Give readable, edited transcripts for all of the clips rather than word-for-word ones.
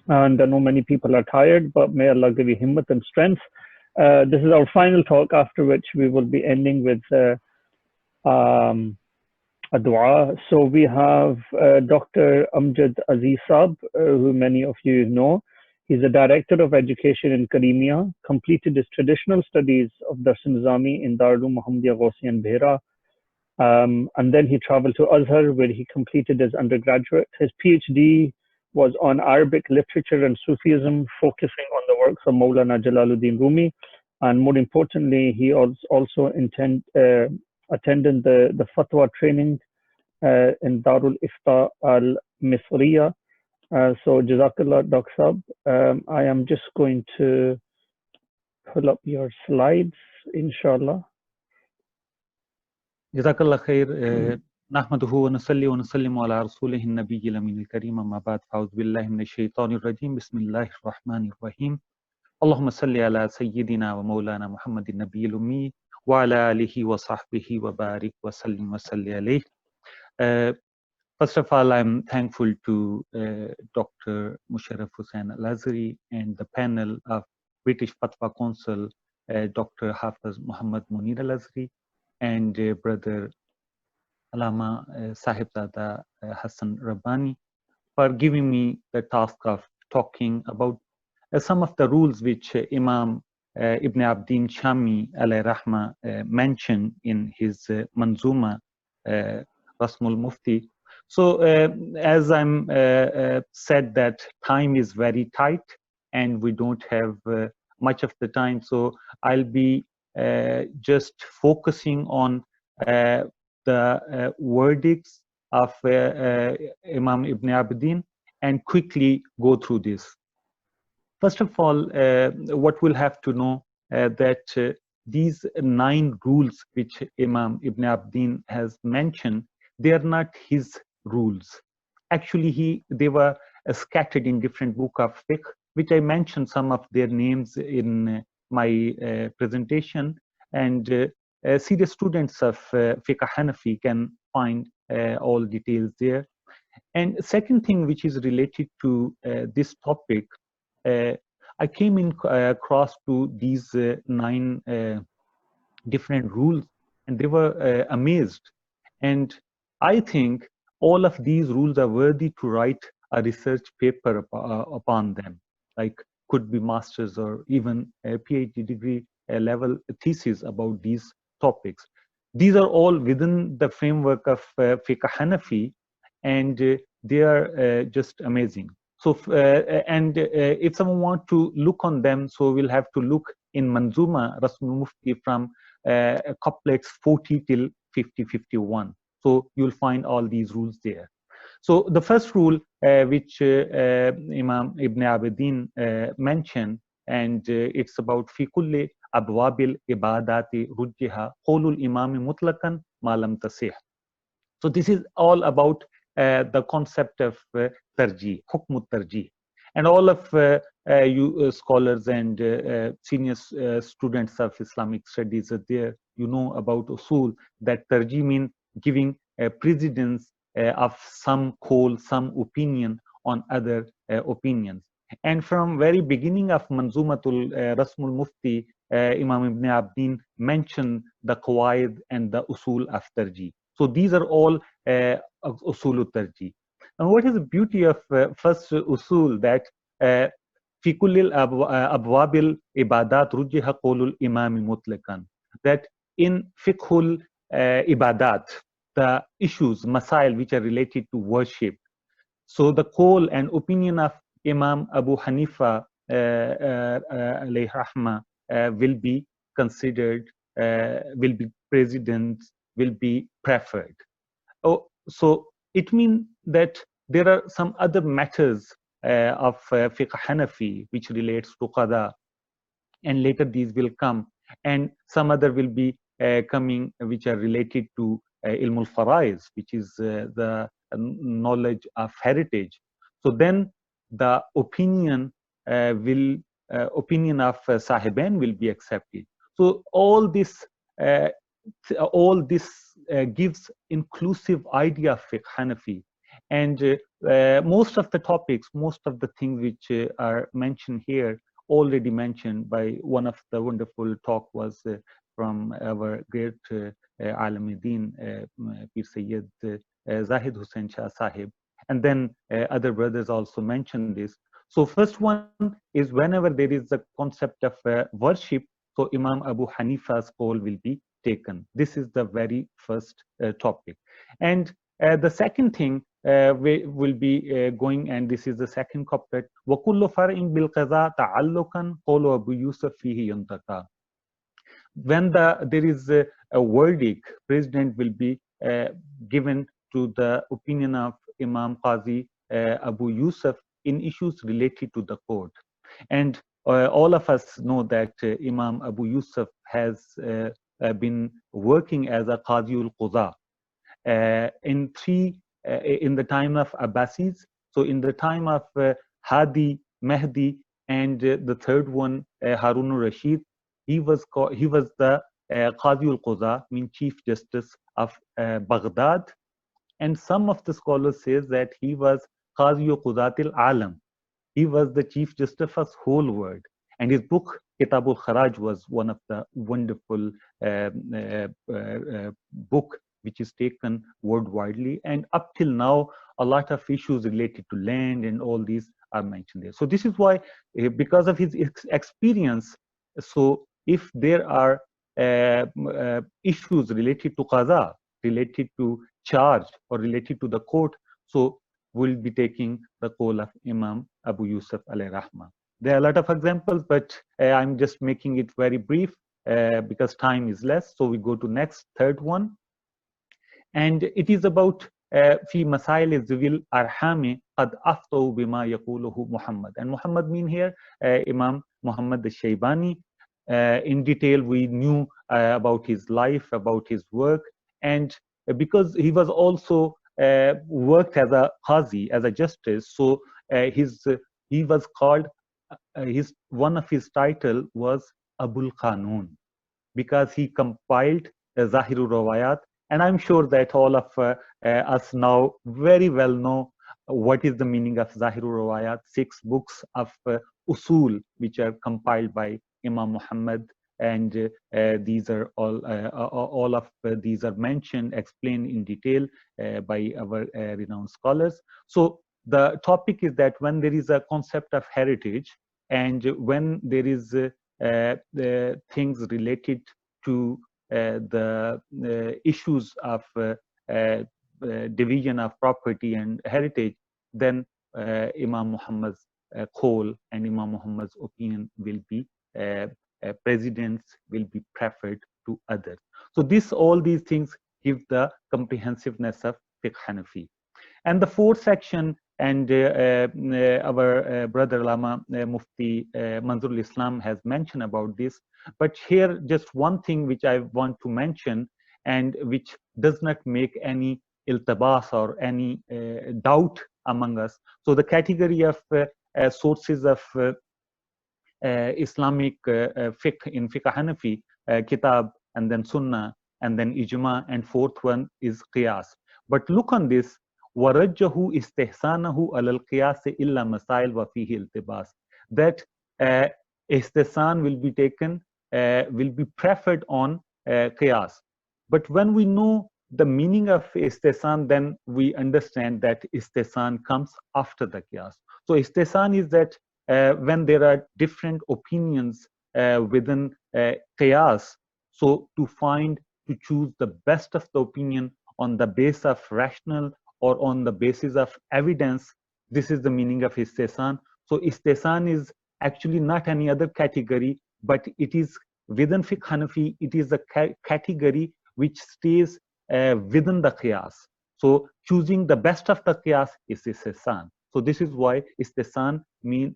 And I know many people are tired, but may Allah give you himmat and strength. This is our final talk, after which we will be ending with um, a dua. So we have Dr. Amjad Aziz Saab, who many of you know. He's the Director of Education in Karimia, completed his traditional studies of Dars Nizami in Darul Muhammadiyah Ghosi and Bhera. And then he traveled to Azhar, where he completed his undergraduate. His PhD was on Arabic literature and Sufism, focusing on the works of Maulana Jalaluddin Rumi. And more importantly, he also attended the fatwa training in Darul Ifta al Misriya. So, Jazakallah, Dr. Saab. I am just going to pull up your slides, inshallah. Jazakallah khair. نحمده ونصلي ونسلم على رسوله النبي الأمين الكريم أما بعد فأعوذ بالله من الشيطان الرجيم بسم الله الرحمن الرحيم اللهم صل على سيدنا ومولانا محمد النبي الأمي وعلى آله وصحبه وبارك وسلم وصلي عليه. First of all, I'm thankful to Dr. Musharraf Hussain Al-Azhari and the panel of British Fatwa Council, Dr. Hafiz Muhammad Munir Al-Azhari and Brother Allama Sahibzada Hassan Rabbani for giving me the task of talking about some of the rules which Imam Ibn Abdin Shami alayhi rahma mentioned in his Manzuma Rasmul Mufti. So as I'm said that time is very tight and we don't have much of the time, so I'll be just focusing on the verdicts of Imam Ibn Abdin and quickly go through this. First of all, what we'll have to know that these 9 rules which Imam Ibn Abdin has mentioned, they are not his rules. Actually, they were scattered in different book of fiqh, which I mentioned some of their names in my presentation, and serious students of fiqh Hanafi can find all details there. And second thing which is related to this topic, I came in across to these 9 different rules, and they were amazed. And I think all of these rules are worthy to write a research paper upon them, like could be master's or even a PhD degree level thesis about these topics. These are all within the framework of fiqh Hanafi, and they are just amazing. So, if someone wants to look on them, so we'll have to look in Manzuma Rasmul Mufti from couplets 40 till 50-51. So you'll find all these rules there. So the first rule which Imam Ibn Abdin mentioned, and it's about fi kulli abwabil ibadati rujjiha qawlul imami mutlaqan ma lam tasih. So this is all about the concept of tarjih, hukm tarjih. And all of you scholars and senior students of Islamic studies are there, you know about usul, that tarjih means giving precedence of some call, some opinion on other opinions. And from very beginning of Manzumatul Rasmul Mufti, Imam Ibn Abdin mentioned the qawaid and the usul of tarjih. So these are all usul tarjih. And what is the beauty of first usul, that fi kulli abwabil ibadat rujjiha qawlul imami mutlaqan, that in fiqhul ibadat, the issues, masail which are related to worship, so the call and opinion of Imam Abu Hanifa alayhi rahma will be considered, will be precedent, will be preferred. Oh, so it means that there are some other matters of fiqh Hanafi which relates to qada, and later these will come, and some other will be coming which are related to ilmul faraiz, which is the knowledge of heritage. So then the opinion opinion of Sahibain will be accepted. So all this gives inclusive idea of fiqh Hanafi, And most of the topics, most of the things which are mentioned here, already mentioned by one of the wonderful talk was from our great Alamuddin, Pir Sayyid Zahid Hussain Shah Sahib. And then other brothers also mentioned this. So first one is whenever there is a concept of worship, so Imam Abu Hanifa's call will be taken. This is the very first topic. And the second thing we will be going, and this is the second couplet, وَكُلُّ فَرْءٍ بِالْقَضَاءِ تَعَلُّقًا قَوْلُ أَبُو يُوسُفَ فِيهِ يُنْتَقَى. When there is a verdict, president will be given to the opinion of Imam Qazi Abu Yusuf in issues related to the court. And all of us know that Imam Abu Yusuf has been working as a Qaziul Quza in the time of Abbasis. So in the time of Hadi, Mahdi, and the third one, Harun al-Rashid, he was the Qaziul Quza, mean Chief Justice of Baghdad. And some of the scholars says that he was Qaziul Quzatil Alam. He was the Chief Justice of the whole world. And his book, Kitabul Kharaj, was one of the wonderful book which is taken worldwide. And up till now, a lot of issues related to land and all these are mentioned there. So this is why, because of his experience, so if there are issues related to qaza, related to charge, or related to the court, so we'll be taking the call of Imam Abu Yusuf alayhi rahmah. There are a lot of examples, but I'm just making it very brief because time is less. So we go to next, third one. And it is about في مسائل ذوي الأرحام قد أفتوا بما يقوله محمد. And Muhammad mean here Imam Muhammad al-Shaybani. In detail, we knew about his life, about his work, and because he was also worked as a qazi, as a justice, so he was called, one of his title was Abul Qanun, because he compiled Zahirul Rawayat. And I'm sure that all of us now very well know what is the meaning of Zahirul Rawayat, 6 books of usul which are compiled by Imam Muhammad, and these are all of these are mentioned, explained in detail by our renowned scholars. So the topic is that when there is a concept of heritage, and when there is the things related to the issues of division of property and heritage, then Imam Muhammad's call and Imam Muhammad's opinion will be presidents will be preferred to others. So all these things give the comprehensiveness of Fiqh Hanafi. And the fourth section, and our brother Lama Mufti Manzurul Islam has mentioned about this, but here just one thing which I want to mention, and which does not make any iltibas or any doubt among us. So the category of sources of Islamic fiqh in Fiqh Hanafi, Kitab, and then Sunnah, and then Ijma, and fourth one is Qiyas. But look on this, وَرَجَّهُ إِسْتِحْسَانَهُ عَلَى الْقِيَاسِ إِلَّا مَسَائِلْ وَفِيهِ الْتِبَاسِ. That istihsan will be taken, will be preferred on Qiyas. But when we know the meaning of istihsan, then we understand that istihsan comes after the Qiyas. So istihsan is that when there are different opinions within Qiyas, so to choose the best of the opinion on the basis of rational or on the basis of evidence, this is the meaning of istihsan. So istihsan is actually not any other category, but it is within Fiqh Hanafi, it is a category which stays within the Qiyas. So choosing the best of the Qiyas is istihsan. So this is why istihsan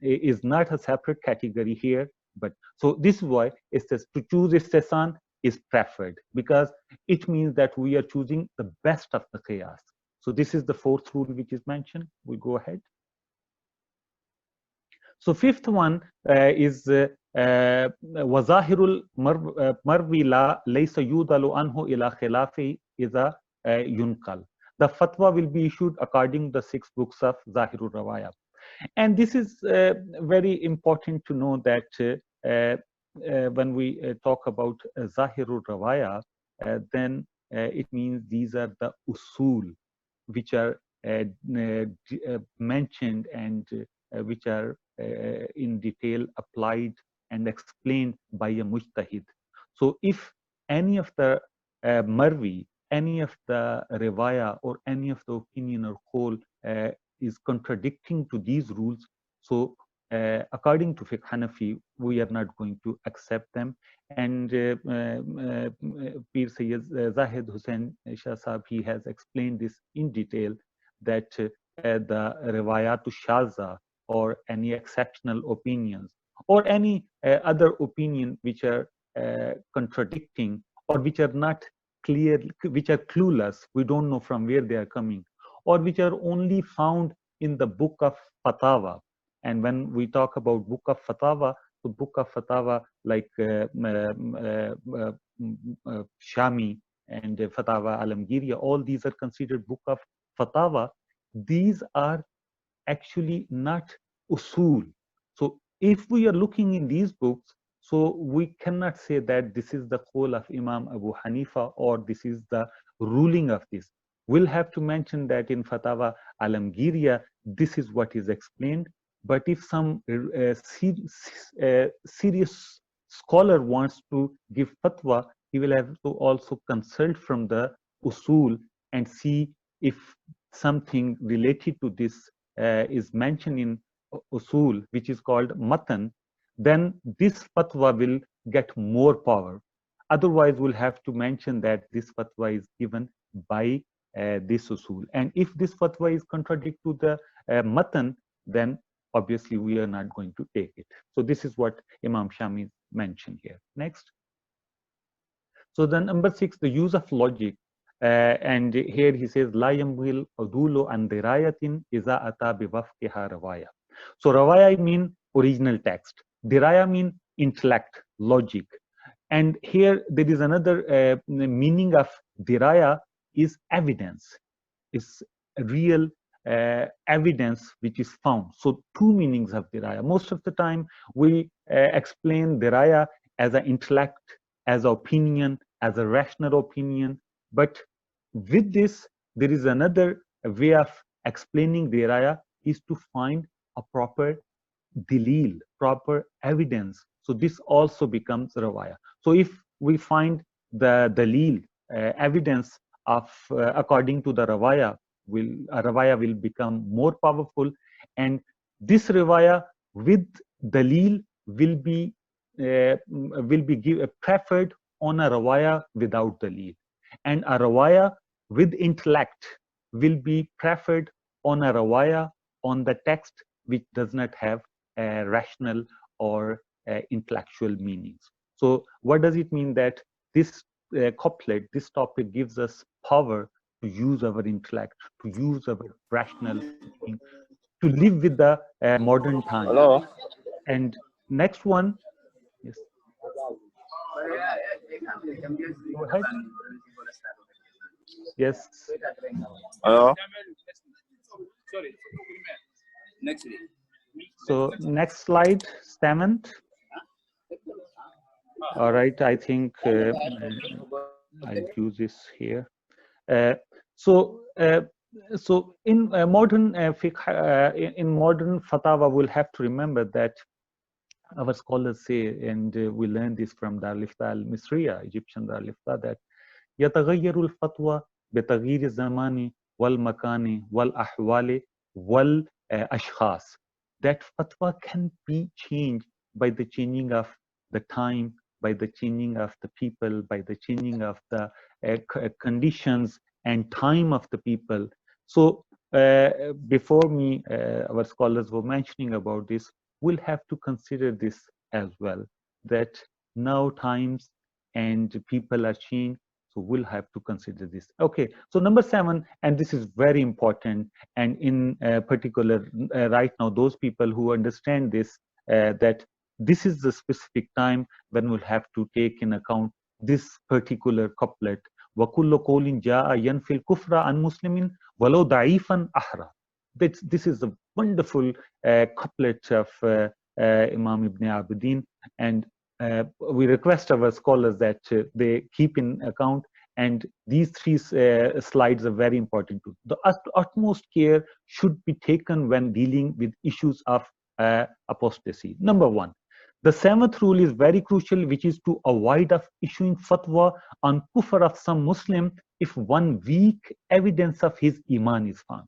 is not a separate category here, but so this is why to choose istihsan is preferred, because it means that we are choosing the best of the Qiyas. So this is the fourth rule which is mentioned. We'll go ahead. So fifth one is وَظَاهِرُ الْمَرْوِي لَا لَيْسَ يُودَلُ عَنْهُ إِلَى خِلَافِهِ إِذَا يُنْقَلْ. the fatwa will be issued according to the 6 books of Zahirul Rawaya. And this is very important to know that when we talk about Zahirul Rawaya, then it means these are the usul which are mentioned and which are in detail applied and explained by a mujtahid. So if any of the marwi, any of the riwaya, or any of the opinion or qawl is contradicting to these rules, so according to Fiqh Hanafi, we are not going to accept them. And Pir Sayyid Zahid Hussain Shah Sahab, he has explained this in detail, that the riwayatul shaza, or any exceptional opinions, or any other opinion which are contradicting, or which are not clear, which are clueless, we don't know from where they are coming, or which are only found in the book of Fatawa. And when we talk about book of Fatawa, the book of Fatawa like Shami and Fatawa Alamgiriya, all these are considered book of Fatawa. These are actually not usul. So if we are looking in these books, so we cannot say that this is the qawl of Imam Abu Hanifa, or this is the ruling of this. We'll have to mention that in Fatawa Alamgiriya, this is what is explained. But if some serious scholar wants to give fatwa, he will have to also consult from the usul and see if something related to this is mentioned in usul, which is called matan, then this fatwa will get more power. Otherwise, we'll have to mention that this fatwa is given by this usul. And if this fatwa is contradict to the matan, then obviously we are not going to take it. So this is what Imam Shami mentioned here. Next. So then number 6, the use of logic. And here he says, La yamwil udulu an dirayatin iza ata biwafqiha rawaya. So rawaya mean original text. Diraya mean intellect, logic. And here there is another meaning of diraya is evidence. It's real evidence which is found. So two meanings of diraya. Most of the time we explain diraya as an intellect, as an opinion, as a rational opinion. But with this, there is another way of explaining diraya, is to find a proper dalil, proper evidence. So this also becomes rawaya. So if we find the dalil, evidence of according to the rawaya, rawaya will become more powerful, and this rawaya with dalil will be preferred on a rawaya without dalil, and a rawaya with intellect will be preferred on a rawaya on the text which does not have rational or intellectual meanings. So what does it mean? That this couplet, this topic gives us power to use our intellect, to use our rational thinking, to live with the modern time. Hello. And next one, yes. Go ahead. Yes. Hello. So next slide, Stamant. All right, I think I'll use this here. So in modern fiqh, in modern fatwa, we'll have to remember that our scholars say, and we learn this from Dar al-Ifta al-Misriya, Egyptian Dar al-Ifta, that يتغير الفتوى بتغيير الزمان والمكان والأحوال والأشخاص. That fatwa can be changed by the changing of the time, by the changing of the people, by the changing of the conditions and time of the people. So before me, our scholars were mentioning about this. We'll have to consider this as well, that now times and people are changed. So we'll have to consider this. Okay, so number 7, and this is very important, and in particular right now, those people who understand this, that this is the specific time when we'll have to take in account this particular couplet, وَكُلُّ قَوْلٍ جَاءَ يَنْفِي الْكُفْرَ عَنْ مُسْلِمٍ وَلَوْ ضَعِيفًا أَحْرَى. This is a wonderful couplet of Imam Ibn Abidin, and we request our scholars that they keep in account, and these three slides are very important too. The utmost care should be taken when dealing with issues of apostasy. Number one, the seventh rule is very crucial, which is to avoid of issuing fatwa on kufr of some Muslim if one weak evidence of his iman is found.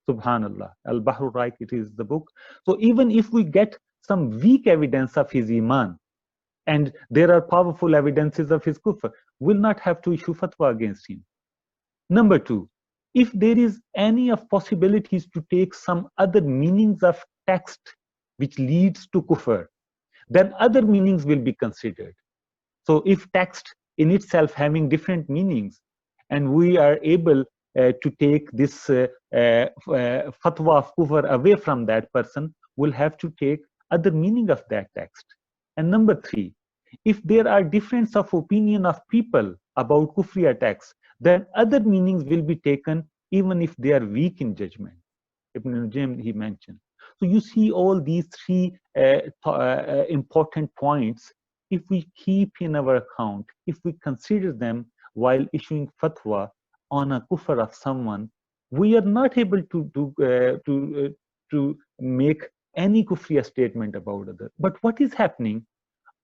Subhanallah. Al-Bahr Raik, it is the book. So even if we get some weak evidence of his iman, and there are powerful evidences of his kufr, will not have to issue fatwa against him. Number two, if there is any of possibilities to take some other meanings of text which leads to kufr, then other meanings will be considered. So if text in itself having different meanings, and we are able to take this fatwa of kufr away from that person, we'll have to take other meaning of that text. And number three, if there are difference of opinion of people about kufri attacks, then other meanings will be taken even if they are weak in judgment. Ibn Najm, he mentioned. So you see all these three important points. If we keep in our account, if we consider them while issuing fatwa on a kufr of someone, we are not able to make any kufriya statement about other. But what is happening?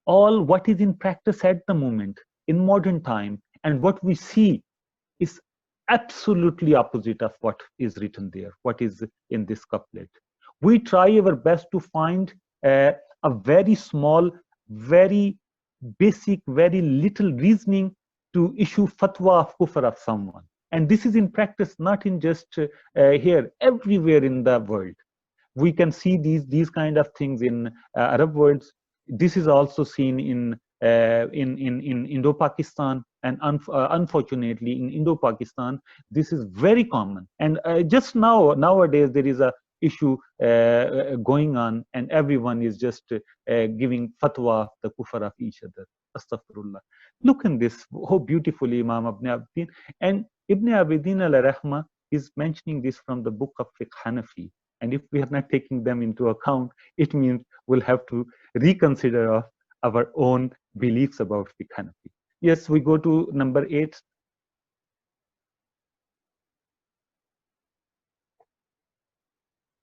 All what is in practice at the moment in modern time, and what we see is absolutely opposite of what is written there, what is in this couplet. We try our best to find a very small, very basic, very little reasoning to issue fatwa of kufr of someone. And this is in practice, not in just here, everywhere in the world. We can see these kind of things in Arab worlds. This is also seen in Indo-Pakistan, and unfortunately in Indo-Pakistan, this is very common. And just nowadays there is a issue going on, and everyone is just giving fatwa, the kufr of each other. Astaghfirullah. Look in this, how beautifully Imam Ibn Abidin, and Ibn Abidin al-Rahma is mentioning this from the book of Fiqh Hanafi. And if we are not taking them into account, it means we'll have to reconsider our own beliefs about Fiqh Hanafi. Yes, we go to number 8.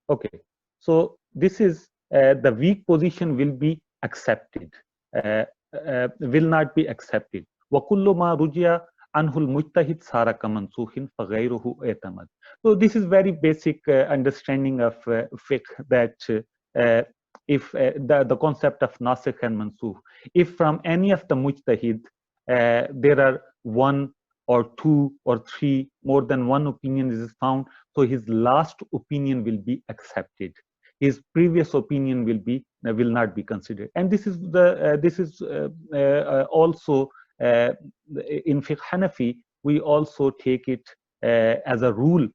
Okay, so this is the weak position will be accepted, will not be accepted. وَكُلُّ مَا رُجِيَ عَنْهُ الْمُجْتَهِدْ سَارَ كَمَنْسُوخٍ فَغَيْرُهُ اعْتَمَدْ. So this is very basic understanding of fiqh, that if the concept of nasikh and mansukh, if from any of the mujtahid there are one or two or three, more than one opinion is found, so his last opinion will be accepted. His previous opinion will not be considered. And this is also in Fiqh Hanafi, we also take it as a rule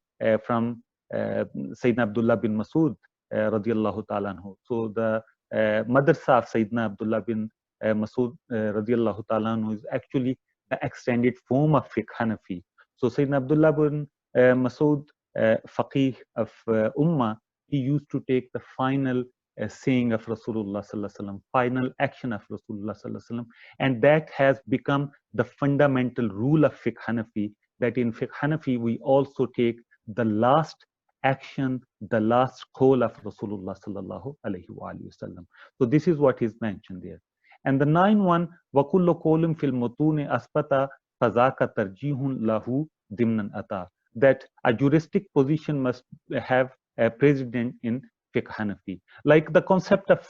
from Sayyidina Abdullah bin Masud radiyallahu ta'ala anhu. So the madrasa of Sayyidina Abdullah bin Masud radiyallahu ta'ala anhu is actually the extended form of Fiqh Hanafi. So Sayyidina Abdullah bin Masud, faqih of Ummah, he used to take the final saying of Rasulullah sallallahu alaihi wasallam, final action of Rasulullah sallallahu alaihi wasallam, and that has become the fundamental rule of Fiqh Hanafi, that in Fiqh Hanafi we also take the last action, the last call of Rasulullah sallallahu alaihi wasallam. So this is what is mentioned there. And the 9th one, وَكُلُّ قَوْلٍ فِي الْمُتُونِ أَثْبَتَ فَذَاكَ تَرْجِيحٌ لَهُ ضِمْنًا أَتَى, that a juristic position must have a precedent in Fiqh Hanafi. Like the concept of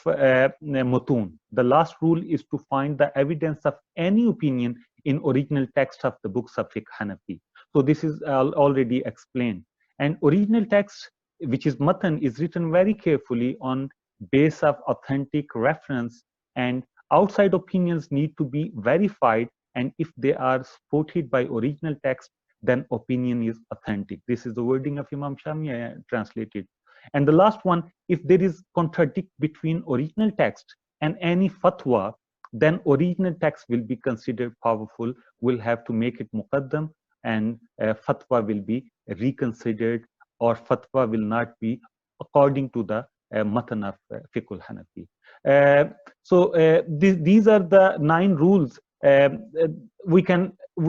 mutun, the last rule is to find the evidence of any opinion in original text of the books of Fiqh Hanafi. So this is already explained. And original text, which is matan, is written very carefully on base of authentic reference, and outside opinions need to be verified, and if they are supported by original text, then opinion is authentic. This is the wording of Imam Shami translated. And the last one, if there is contradict between original text and any fatwa, then original text will be considered powerful. We'll have to make it muqaddam, and fatwa will be reconsidered, or fatwa will not be according to the matan of fiqh al-Hanafi. These are the 9 rules. We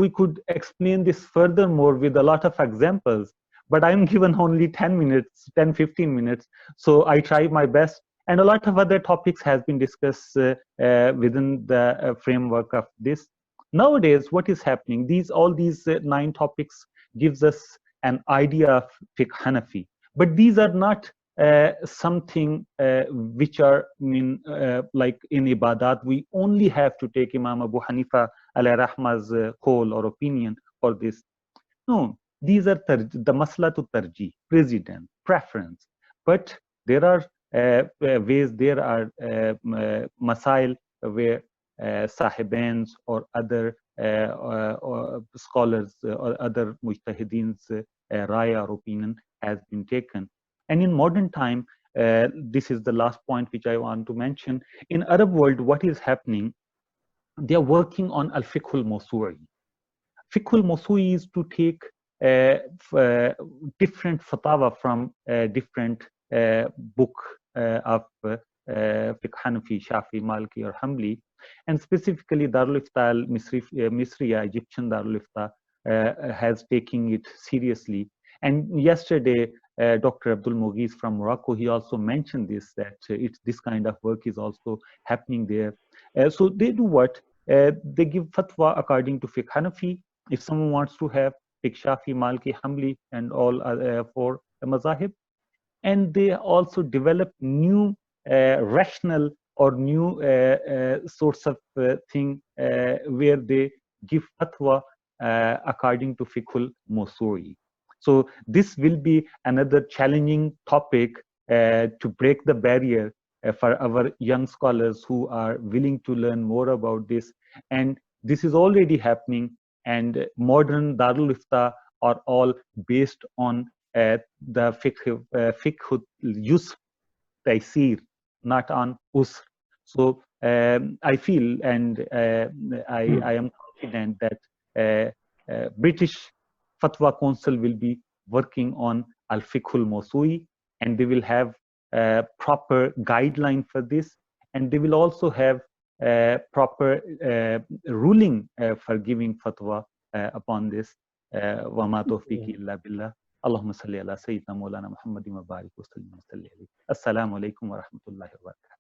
could explain this furthermore with a lot of examples, but I'm given only 10-15 minutes, so I try my best. And a lot of other topics has been discussed within the framework of this. Nowadays, what is happening? All these 9 topics gives us an idea of fiqh Hanafi, but these are not something which are like in ibadat. We only have to take Imam Abu Hanifa alayhi rahma's call or opinion for this. No, these are the maslatu tarjih, precedent, preference. But there are ways, there are masail where sahibans or other or scholars or other mujtahideen's raya or opinion has been taken. And in modern time, this is the last point which I want to mention. In Arab world, what is happening? They are working on al-fiqh al-mawsu'i. Fiqh al-mawsu'i is to take different fatawa from different book of fiqh Hanafi, Shafi, Maliki, or Hanbali, and specifically Darul Ifta al-Misriya, Egyptian Darul Ifta, has taken it seriously. And yesterday, Dr. Abdul Mughis from Morocco, he also mentioned this, that this kind of work is also happening there. So they do what? They give fatwa according to fiqh Hanafi. If someone wants to have fiqh Shafi, Maliki, Hanbali, and all 4 mazahib, and they also develop new rational or new sorts of thing where they give fatwa according to fiqh al-mawsu'i. So this will be another challenging topic to break the barrier for our young scholars who are willing to learn more about this. And this is already happening, and modern Darul Ifta are all based on the fiqh yusr taysir, not on usr. So I feel, and I am confident that British Fatwa Council will be working on al-fiqh al-mawsu'i, and they will have a proper guideline for this, and they will also have proper ruling for giving fatwa upon this. Wa ma tawfiqi illa billah. Allahumma salli ala Sayyidina Maulana Muhammadin wa barik wa sallim wa salli alayhi. Assalamu alaikum wa rahmatullahi wa barakatuh.